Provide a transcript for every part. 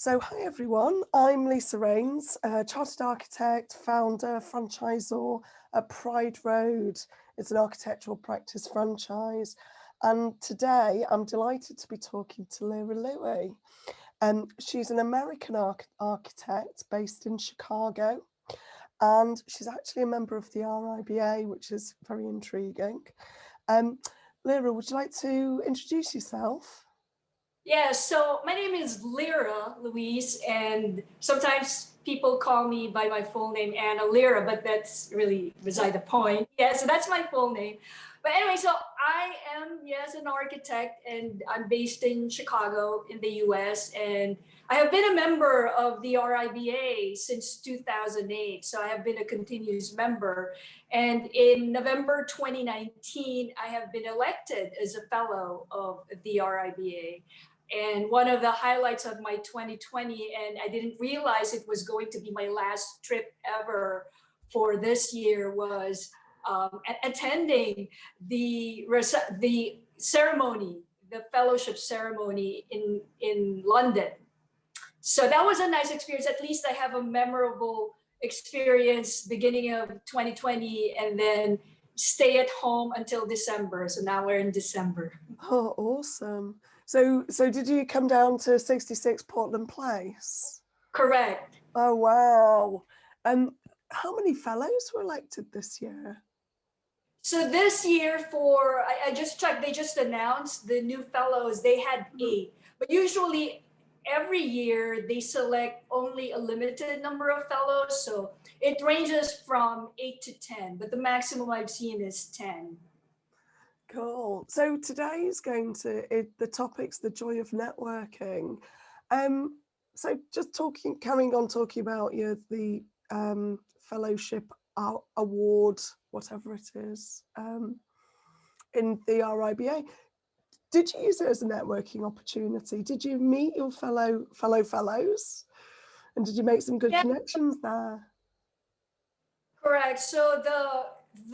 So hi everyone, I'm Lisa Raynes, a chartered architect, founder, franchisor at Pride Road. It's an architectural practice franchise. And today I'm delighted to be talking to Lira Luis. She's an American architect based in Chicago, and she's actually a member of the RIBA, which is very intriguing. Lira, would you like to introduce yourself? Yeah, so my name is Lira Luis, and sometimes people call me by my full name, Anna Lira, but that's really beside the point. Yeah, so that's my full name. But anyway, so I am, yes, an architect, and I'm based in Chicago in the US, and I have been a member of the RIBA since 2008, so I have been a continuous member. And in November 2019, I have been elected as a fellow of the RIBA. And one of the highlights of my 2020, and I didn't realize it was going to be my last trip ever for this year, was attending the ceremony, the fellowship ceremony in London. So that was a nice experience. At least I have a memorable experience beginning of 2020 and then stay at home until December. So now we're in December. Oh, awesome. So did you come down to 66 Portland Place? Correct. Oh, wow. How many fellows were elected this year? So this year I just checked, they just announced the new fellows, they had 8. But usually every year they select only a limited number of fellows. So it ranges from 8 to 10, but the maximum I've seen is 10. Cool. So today is the topic's the joy of networking. So just carrying on talking about the fellowship award, whatever it is, in the RIBA. Did you use it as a networking opportunity? Did you meet your fellow fellows? And did you make some good connections there? Correct. So the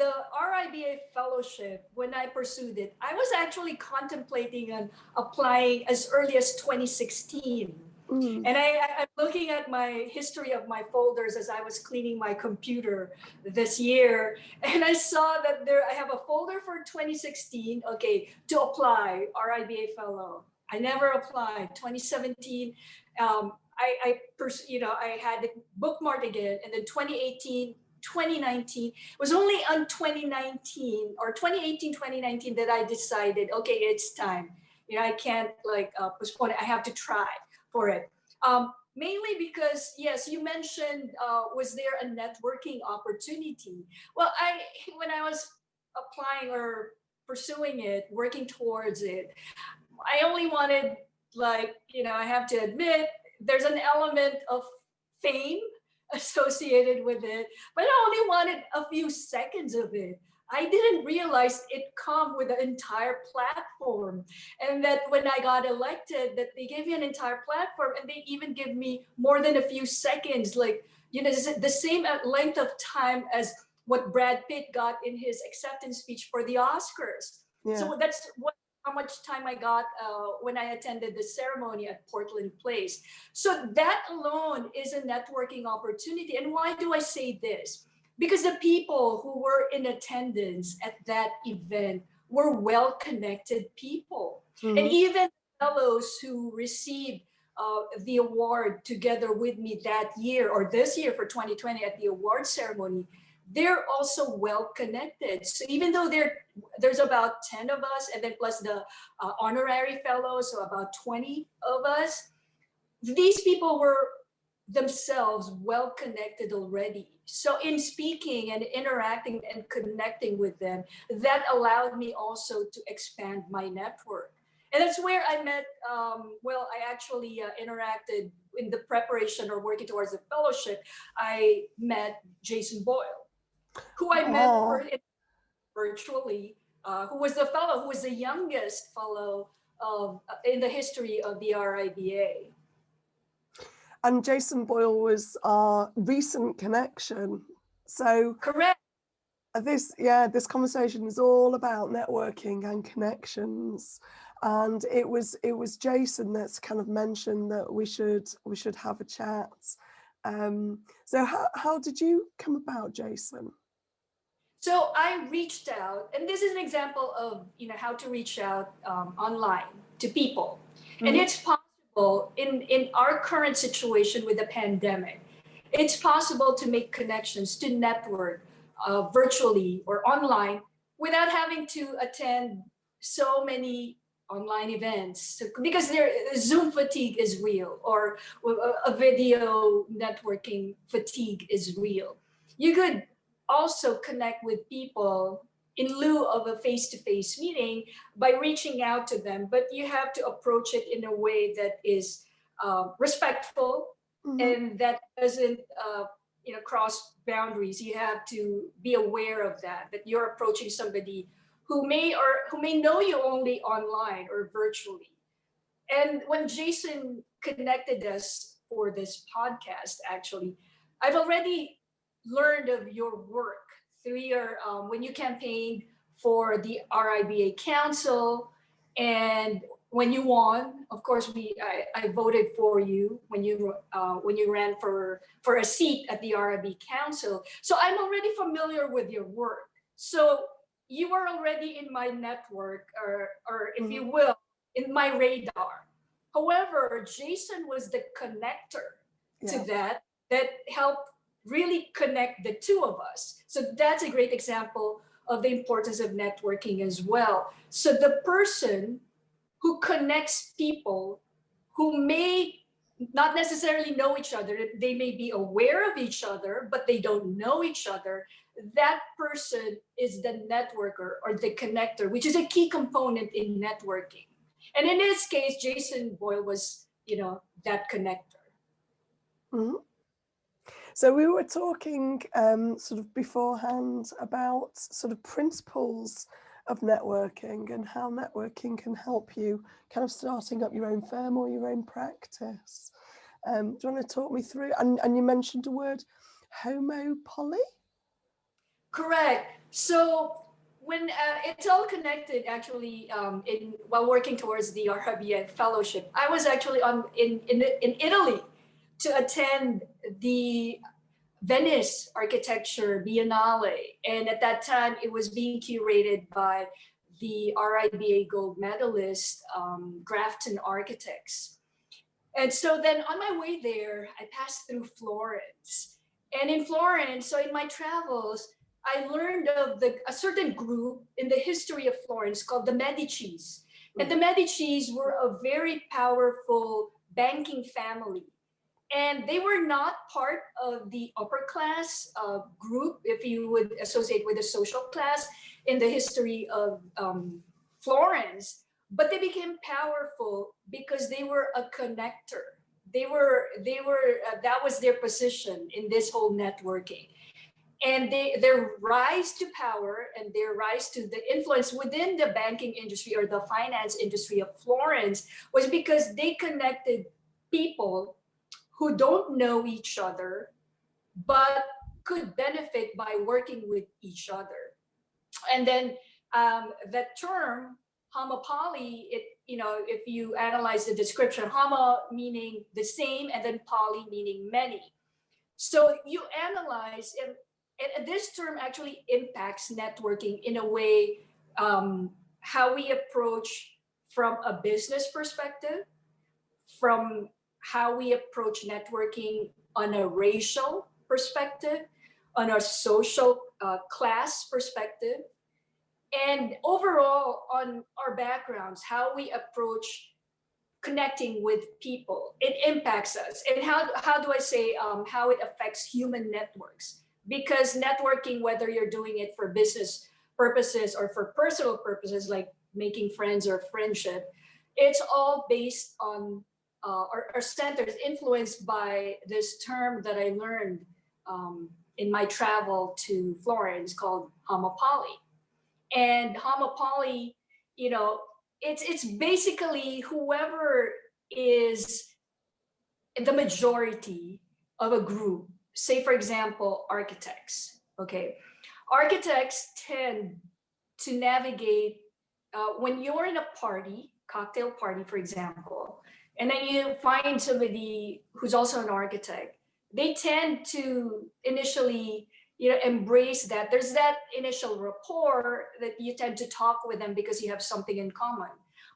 RIBA Fellowship, when I pursued it, I was actually contemplating on applying as early as 2016. And I'm looking at my history of my folders as I was cleaning my computer this year. And I saw that I have a folder for 2016, okay, to apply RIBA Fellow. I never applied. 2017, I had it bookmarked again. And then 2018, 2019, it was only on 2019 or 2018, 2019 that I decided, okay, it's time. I can't postpone it. I have to try for it. Mainly because, yes, you mentioned, was there a networking opportunity? Well, when I was applying or pursuing it, working towards it, I only wanted, I have to admit, there's an element of fame associated with it, but I only wanted a few seconds of it. I didn't realize it come with the entire platform, and that when I got elected, that they gave me an entire platform, and they even give me more than a few seconds, the same length of time as what Brad Pitt got in his acceptance speech for the Oscars. Yeah. So that's how much time I got when I attended the ceremony at Portland Place. So that alone is a networking opportunity. And why do I say this? Because the people who were in attendance at that event were well-connected people. Mm-hmm. And even fellows who received the award together with me that year or this year for 2020 at the award ceremony, they're also well-connected. So even though there's about 10 of us, and then plus the honorary fellows, so about 20 of us, these people were themselves well-connected already. So in speaking and interacting and connecting with them, that allowed me also to expand my network. And that's where I met, I actually interacted in the preparation or working towards the fellowship. I met Jason Boyle, who I met virtually, who was the youngest fellow in the history of the RIBA. And Jason Boyle was our recent connection. So correct. this conversation is all about networking and connections, and it was Jason that's kind of mentioned that we should have a chat. So how did you come about, Jason? So I reached out, and this is an example of how to reach out online to people, and it's possible in our current situation with the pandemic. It's possible to make connections, to network virtually or online without having to attend so many online events, because Zoom fatigue is real, or a video networking fatigue is real. You could also connect with people in lieu of a face-to-face meeting by reaching out to them, but you have to approach it in a way that is respectful, and that doesn't cross boundaries. You have to be aware of that you're approaching somebody who may know you only online or virtually. And when Jason connected us for this podcast, actually, I've already learned of your work through your when you campaigned for the RIBA Council, and when you won. Of course, I voted for you when you ran for a seat at the RIBA Council. So I'm already familiar with your work. So you were already in my network, or if you will, in my radar. However, Jason was the connector to that helped really connect the two of us. So that's a great example of the importance of networking as well. So the person who connects people who may not necessarily know each other, they may be aware of each other, but they don't know each other. That person is the networker or the connector, which is a key component in networking. And in this case, Jason Boyle was, that connector. So we were talking sort of beforehand about sort of principles of networking and how networking can help you kind of starting up your own firm or your own practice. Do you want to talk me through? And you mentioned the word homopoly? Correct. So when it's all connected, actually, while working towards the RIBA Fellowship, I was actually in Italy to attend the Venice Architecture Biennale, and at that time it was being curated by the RIBA gold medalist Grafton Architects. And so then on my way there, I passed through Florence, and in Florence, so in my travels, I learned of a certain group in the history of Florence called the Medicis. And the Medicis were a very powerful banking family. And they were not part of the upper class group, if you would associate with the social class in the history of Florence, but they became powerful because they were a connector. That was their position in this whole networking. And their rise to power and their rise to the influence within the banking industry or the finance industry of Florence was because they connected people who don't know each other, but could benefit by working with each other. And then that term, homopoly, if you analyze the description, homo meaning the same, and then poly meaning many. So you analyze, and this term actually impacts networking in a way, how we approach from a business perspective, from how we approach networking on a racial perspective, on a social class perspective, and overall on our backgrounds, how we approach connecting with people. It impacts us. And how do I say how it affects human networks? Because networking, whether you're doing it for business purposes or for personal purposes, like making friends or friendship, it's all based on or centered, influenced by this term that I learned in my travel to Florence called homopoly. And homopoly, it's basically whoever is the majority of a group. Say, for example, architects. Okay, architects tend to navigate when you're in a party, cocktail party, for example, and then you find somebody who's also an architect. They tend to initially, embrace that. There's that initial rapport that you tend to talk with them because you have something in common.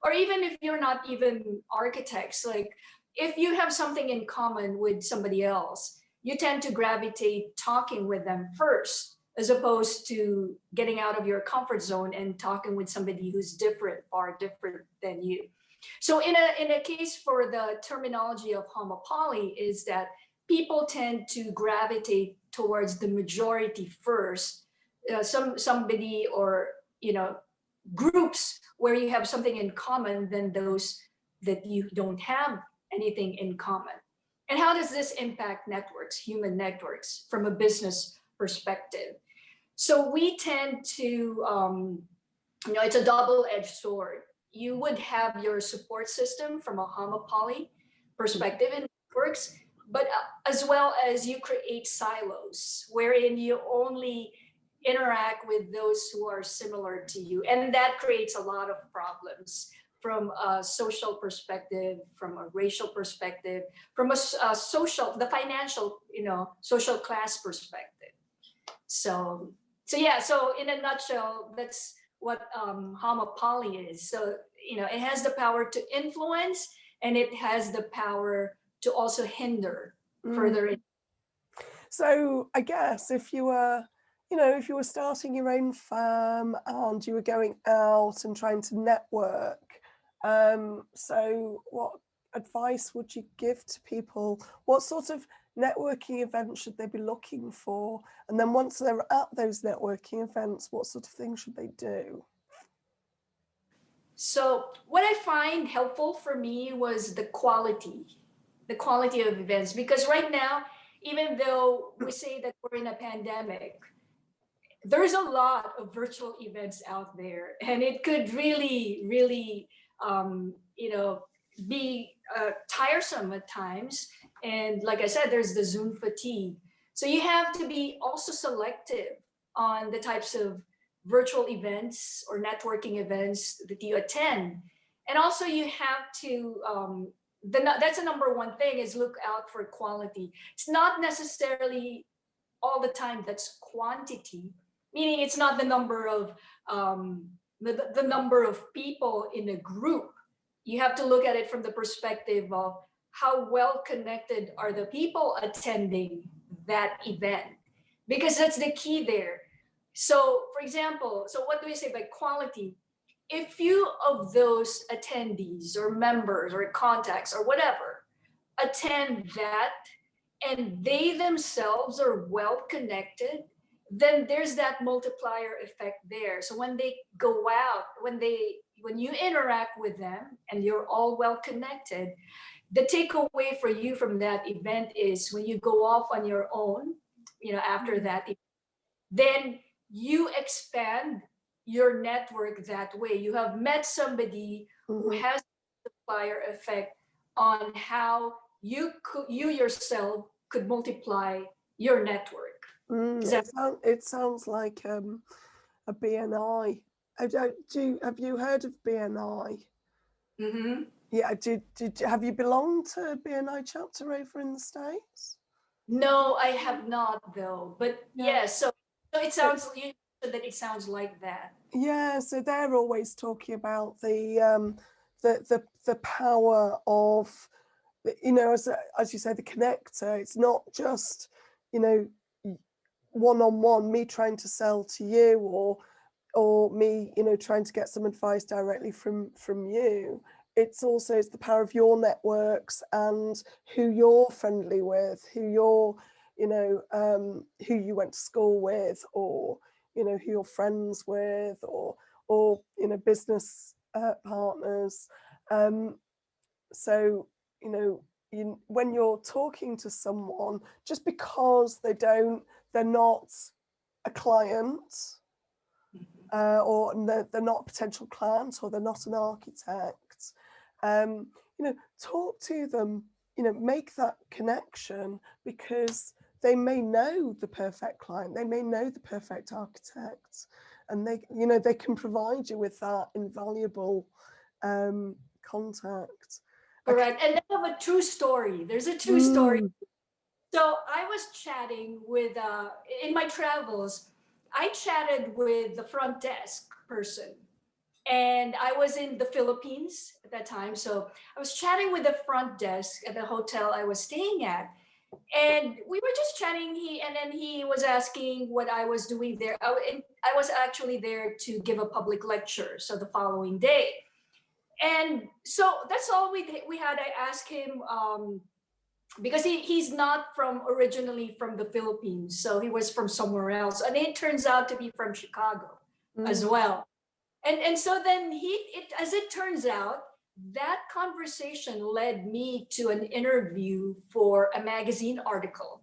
Or even if you're not even architects, like if you have something in common with somebody else, you tend to gravitate talking with them first, as opposed to getting out of your comfort zone and talking with somebody who's different, far different than you. So in a case for the terminology of homopoly is that people tend to gravitate towards the majority first, somebody or groups where you have something in common than those that you don't have anything in common. And how does this impact networks, human networks, from a business perspective? So we tend to, it's a double-edged sword. You would have your support system from a homopoly perspective in networks, but as well as you create silos wherein you only interact with those who are similar to you. And that creates a lot of problems from a social perspective, from a racial perspective, from a social, the financial, social class perspective. So yeah, so in a nutshell, that's what homopoly is. So, it has the power to influence and it has the power to also hinder further. So I guess if you were, if you were starting your own firm and you were going out and trying to network, so what advice would you give to people? What sort of networking events should they be looking for? And then once they're at those networking events, what sort of things should they do? So what I find helpful for me was the quality of events, because right now, even though we say that we're in a pandemic, there's a lot of virtual events out there, and it could really, really, be tiresome at times. And like I said, there's the Zoom fatigue. So you have to be also selective on the types of virtual events or networking events that you attend. And also you have to, that's the number one thing, is look out for quality. It's not necessarily all the time that's quantity, meaning it's not the number of the number of people in a group. You have to look at it from the perspective of how well connected are the people attending that event, because that's the key there. So for example, so what do we say by quality? If few of those attendees or members or contacts or whatever attend that and they themselves are well connected, then there's that multiplier effect there. So when they go out, when you interact with them and you're all well connected, the takeaway for you from that event is when you go off on your own, after that, then you expand your network that way. You have met somebody who has a multiplier effect on how you yourself could multiply your network. It sounds like a BNI. Have you heard of BNI? Mm-hmm. Yeah. Have you belonged to BNI chapter over in the States? No, I have not though. But yeah, so it sounds that it sounds like that. Yeah, so they're always talking about the power of, as you say, the connector. It's not just, one-on-one, me trying to sell to you, or me, trying to get some advice directly from you. It's the power of your networks and who you're friendly with, who you're, who you went to school with, or who you're friends with, or business partners. So when you're talking to someone, just because they're not a client, or they're not a potential client, or they're not an architect, talk to them, make that connection, because they may know the perfect client, they may know the perfect architect, and they, you know, they can provide you with that invaluable contact. Correct. And I have a true story. There's a true story. So I was chatting with, in my travels, I chatted with the front desk person. And I was in the Philippines at that time. So I was chatting with the front desk at the hotel I was staying at. And we were just chatting. And then he was asking what I was doing there. I was actually there to give a public lecture. So the following day. And so that's all we had. I asked him, because he's not originally from the Philippines, so he was from somewhere else, and it turns out to be from Chicago as well. And so then as it turns out, that conversation led me to an interview for a magazine article.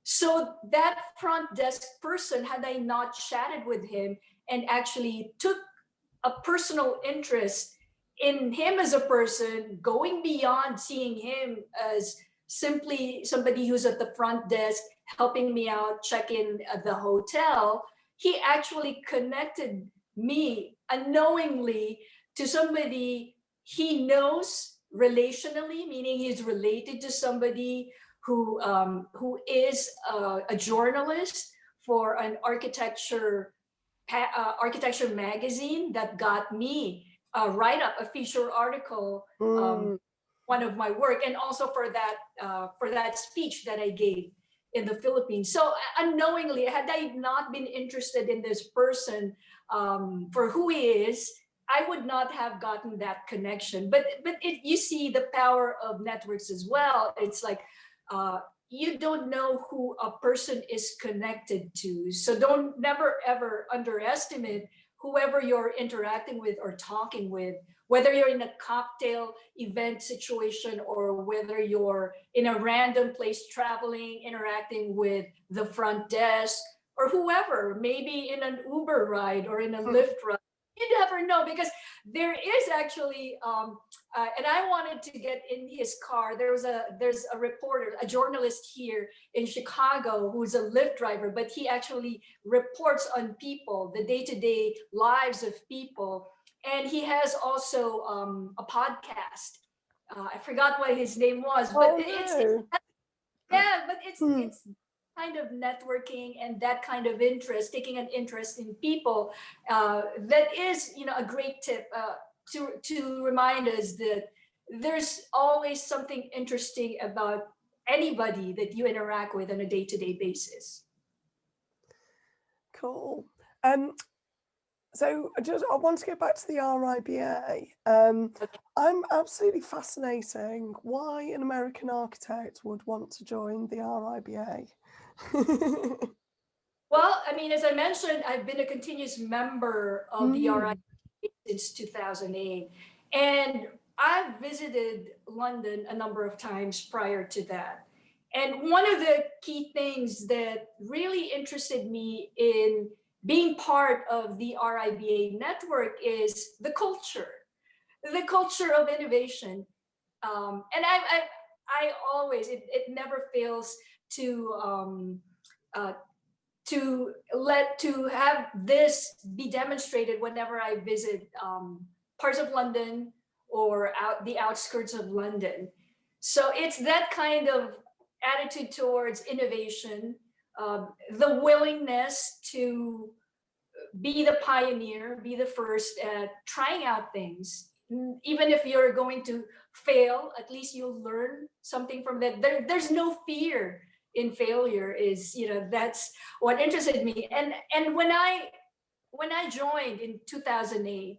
So that front desk person, had I not chatted with him and actually took a personal interest in him as a person, going beyond seeing him as simply somebody who's at the front desk helping me out, check in at the hotel, he actually connected me unknowingly to somebody he knows relationally, meaning he's related to somebody who is a journalist for an architecture magazine that got me a write-up, a feature article, one of my work, and also for that speech that I gave in the Philippines. So unknowingly, had I not been interested in this person for who he is, I would not have gotten that connection. But you see the power of networks as well. It's like you don't know who a person is connected to. So don't never ever underestimate whoever you're interacting with or talking with, whether you're in a cocktail event situation or whether you're in a random place traveling, interacting with the front desk or whoever, maybe in an Uber ride or in a Lyft ride. You never know, because there is actually, and I wanted to get in his car. There's a reporter, a journalist here in Chicago who's a Lyft driver, but he actually reports on people, the day-to-day lives of people. And he has also a podcast. I forgot what his name was, but it's kind of networking and that kind of interest, taking an interest in people, that is, a great tip to remind us that there's always something interesting about anybody that you interact with on a day-to-day basis. Cool. So I want to go back to the RIBA. I'm absolutely fascinating why an American architect would want to join the RIBA. Well, I mean, as I mentioned, I've been a continuous member of the RIBA since 2008. And I've visited London a number of times prior to that. And one of the key things that really interested me in being part of the RIBA network is the culture of innovation. And I always, it never fails to have this be demonstrated whenever I visit parts of London or the outskirts of London. So it's that kind of attitude towards innovation, the willingness to be the pioneer, be the first at trying out things. Even if you're going to fail, at least you'll learn something from that. There's no fear in failure. That's what interested me. And when I joined in 2008,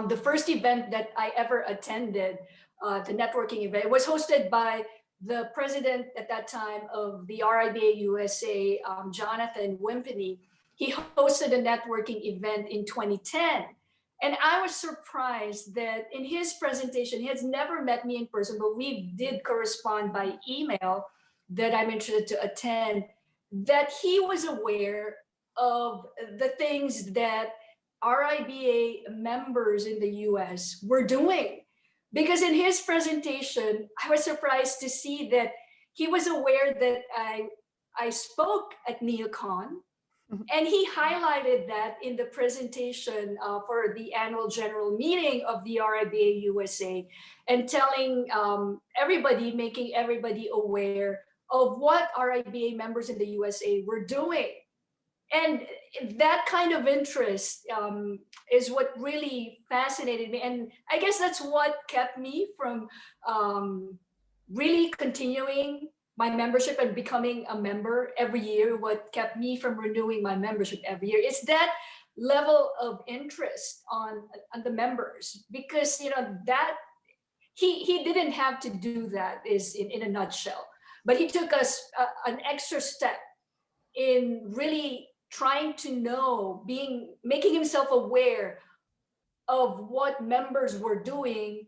the first event that I ever attended, the networking event, was hosted by the president at that time of the RIBA USA, Jonathan Wimpany. He hosted a networking event in 2010. And I was surprised that in his presentation, he has never met me in person, but we did correspond by email that I'm interested to attend, that he was aware of the things that RIBA members in the US were doing. Because in his presentation, I was surprised to see that he was aware that I spoke at NeoCon, and he highlighted that in the presentation for the annual general meeting of the RIBA USA, and telling everybody, making everybody aware of what RIBA members in the USA were doing. And that kind of interest is what really fascinated me. And I guess that's what kept me from really continuing my membership and becoming a member every year. What kept me from renewing my membership every year is that level of interest on the members, because that he didn't have to do that, is in a nutshell, but he took us an extra step in really trying to know, making himself aware of what members were doing,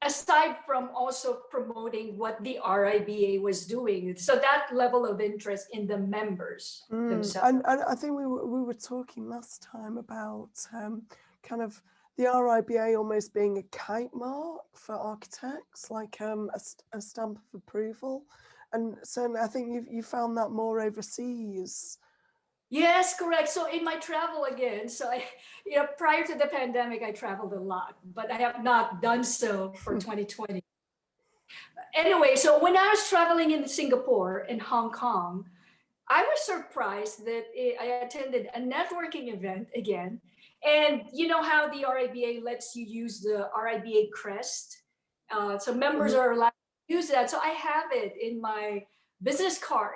aside from also promoting what the RIBA was doing. So that level of interest in the members themselves. And I think we were talking last time about kind of the RIBA almost being a kite mark for architects, like a stamp of approval. And certainly I think you found that more overseas. Yes, correct. So in my travel again, so prior to the pandemic, I traveled a lot, but I have not done so for 2020. Anyway, so when I was traveling in Singapore and Hong Kong, I was surprised that I attended a networking event again. And you know how the RIBA lets you use the RIBA crest? So members are allowed to use that. So I have it in my business card.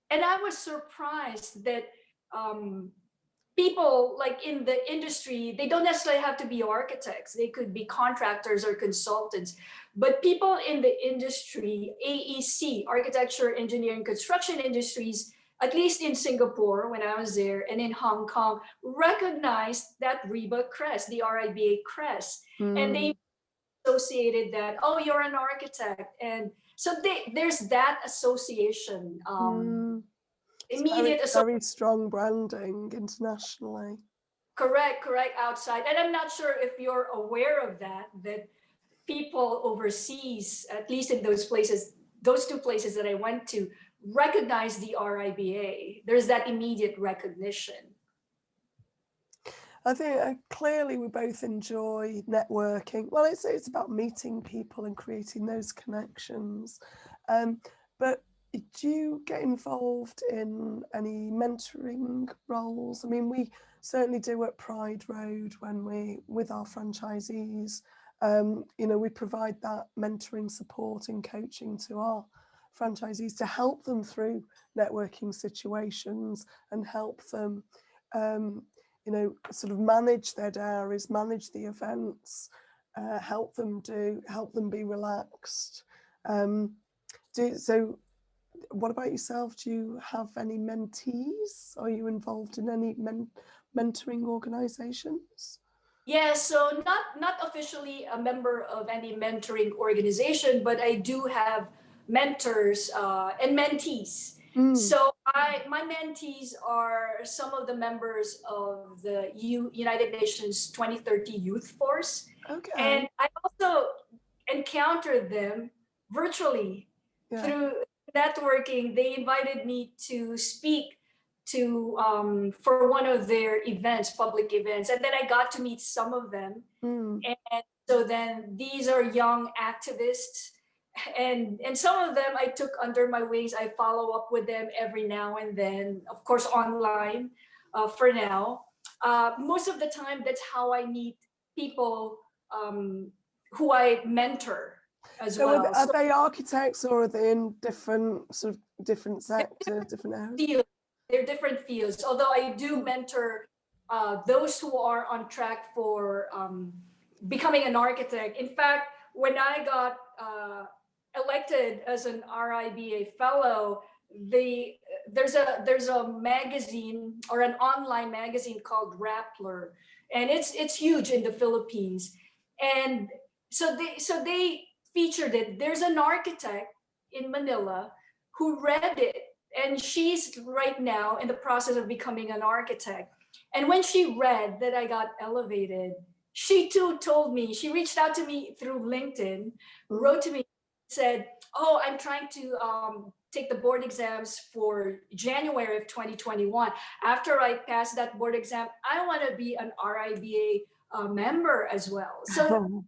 And I was surprised that people like in the industry, they don't necessarily have to be architects. They could be contractors or consultants. But people in the industry, AEC, architecture, engineering, construction industries, at least in Singapore when I was there, and in Hong Kong, recognized that RIBA crest, the RIBA crest. And they associated that, oh, you're an architect. And so there's that association. Immediate very strong branding internationally. Correct, outside. And I'm not sure if you're aware of that people overseas, at least in those places, those two places that I went to, recognize the RIBA. There's that immediate recognition. I think clearly we both enjoy networking. Well, it's about meeting people and creating those connections. But do you get involved in any mentoring roles? I mean, we certainly do at Pride Road when with our franchisees. We provide that mentoring support and coaching to our franchisees to help them through networking situations and help them sort of manage their diaries, manage the events, help them be relaxed. So what about yourself? Do you have any mentees? Are you involved in any mentoring organizations? Yeah, so not officially a member of any mentoring organization, but I do have mentors and mentees. So my mentees are some of the members of the United Nations 2030 Youth Force. Okay. And I also encountered them virtually through networking. They invited me to speak for one of their events, public events, and then I got to meet some of them. And so then these are young activists, and some of them I took under my wings. I follow up with them every now and then, of course online for now. Most of the time, that's how I meet people who I mentor as well. Are they architects, or are they in different sectors, different areas? They're different fields, although I do mentor those who are on track for becoming an architect. In fact, when I got elected as an RIBA fellow, there's a magazine, or an online magazine called Rappler, and it's huge in the Philippines. And so they featured it. There's an architect in Manila who read it, and she's right now in the process of becoming an architect. And when she read that I got elevated, she too told me, she reached out to me through LinkedIn, wrote to me, said, oh, I'm trying to take the board exams for January of 2021. After I pass that board exam, I want to be an RIBA member as well. So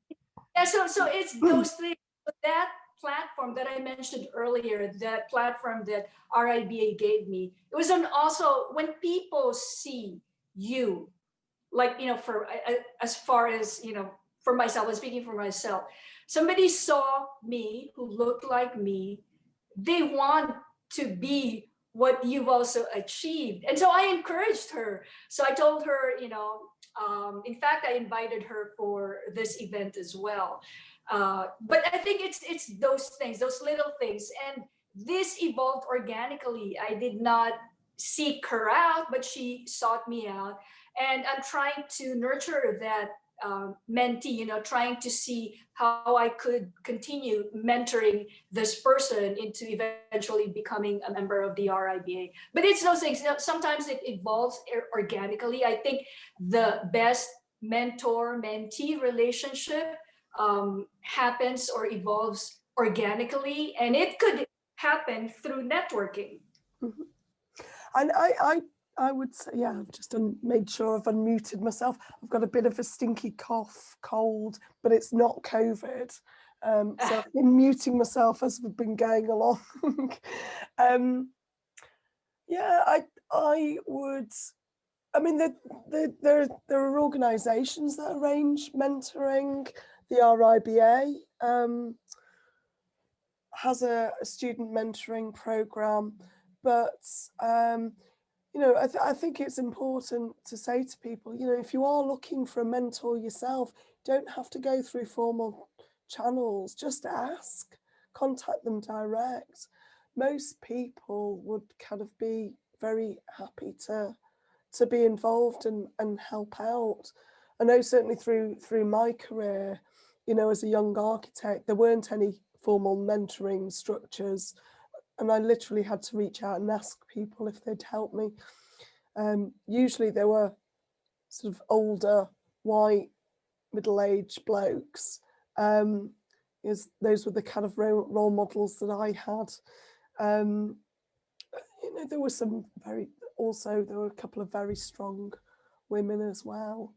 yeah, so it's those things. That platform that I mentioned earlier, that platform that RIBA gave me, it was also when people see you, like, for as far as, for myself, I'm speaking for myself, somebody saw me who looked like me, they want to be what you've also achieved. And so I encouraged her. So I told her, in fact, I invited her for this event as well. But I think it's those things, those little things. And this evolved organically. I did not seek her out, but she sought me out. And I'm trying to nurture that mentee, trying to see how I could continue mentoring this person into eventually becoming a member of the RIBA. But it's those things. Sometimes it evolves organically. I think the best mentor-mentee relationship happens or evolves organically, and it could happen through networking. Mm-hmm. And I would say, yeah, I've just made sure I've unmuted myself. I've got a bit of a stinky cough, cold, but it's not COVID. So I've been muting myself as we've been going along. Yeah, I would. I mean, there are organisations that arrange mentoring. The RIBA has a student mentoring programme, but I think it's important to say to people, if you are looking for a mentor yourself, don't have to go through formal channels. Just ask, contact them direct. Most people would kind of be very happy to be involved and help out. I know certainly through my career, as a young architect, there weren't any formal mentoring structures. And I literally had to reach out and ask people if they'd help me. Usually they were sort of older, white, middle-aged blokes. Those were the kind of role models that I had. There were there were a couple of very strong women as well.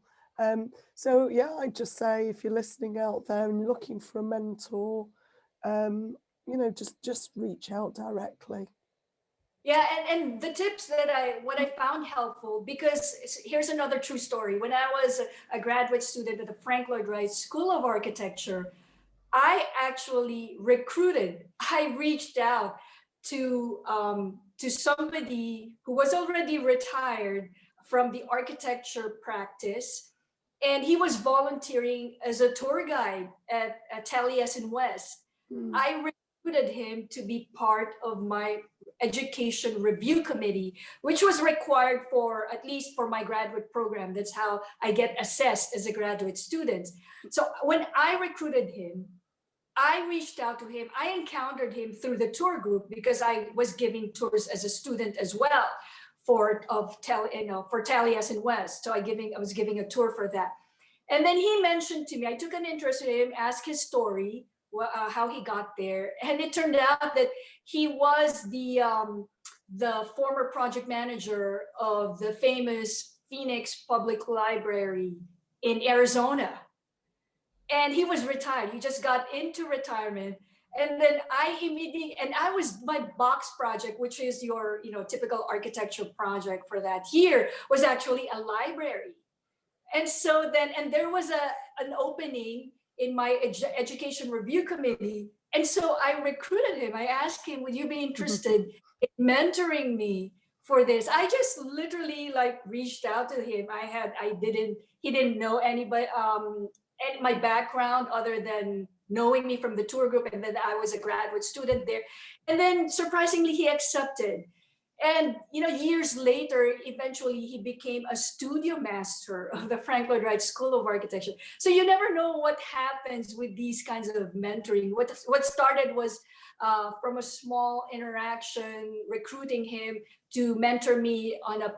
So yeah, I'd just say, if you're listening out there and you're looking for a mentor, just reach out directly. Yeah, and the tips that what I found helpful, because here's another true story. When I was a graduate student at the Frank Lloyd Wright School of Architecture, I actually recruited. I reached out to somebody who was already retired from the architecture practice, and he was volunteering as a tour guide at Taliesin West. I recruited him to be part of my education review committee, which was required for, at least for my graduate program. That's how I get assessed as a graduate student. So when I recruited him, I reached out to him. I encountered him through the tour group because I was giving tours as a student as well for Taliesin West. So I was giving a tour for that. And then he mentioned to me, I took an interest in him, asked his story, how he got there. And it turned out that he was the former project manager of the famous Phoenix Public Library in Arizona. And he was retired. He just got into retirement. And then I was, my box project, which is your, typical architecture project for that year, was actually a library. And so then, and there was an opening in my education review committee. And so I recruited him. I asked him, would you be interested in mentoring me for this? I just literally reached out to him. He didn't know anybody, and my background other than knowing me from the tour group, and then I was a graduate student there. And then surprisingly, he accepted. And years later, eventually he became a studio master of the Frank Lloyd Wright School of Architecture. So you never know what happens with these kinds of mentoring. What started was from a small interaction, recruiting him to mentor me on a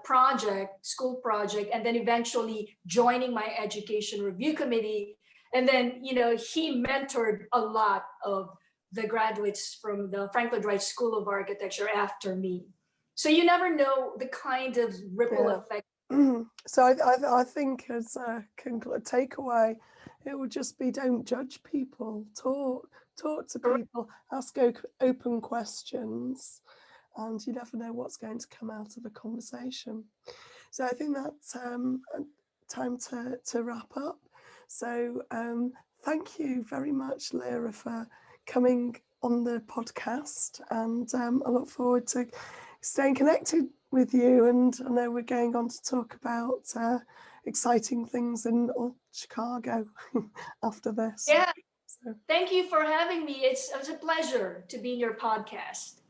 school project, and then eventually joining my education review committee. And then, he mentored a lot of the graduates from the Franklin Wright School of Architecture after me. So you never know the kind of ripple effect. So I think as a takeaway, it would just be don't judge people, talk to people, ask open questions, and you never know what's going to come out of a conversation. So I think that's time to wrap up. So thank you very much, Lira, for coming on the podcast, and I look forward to staying connected with you. And I know we're going on to talk about exciting things in Chicago after this. Yeah. So. Thank you for having me. It was a pleasure to be in your podcast.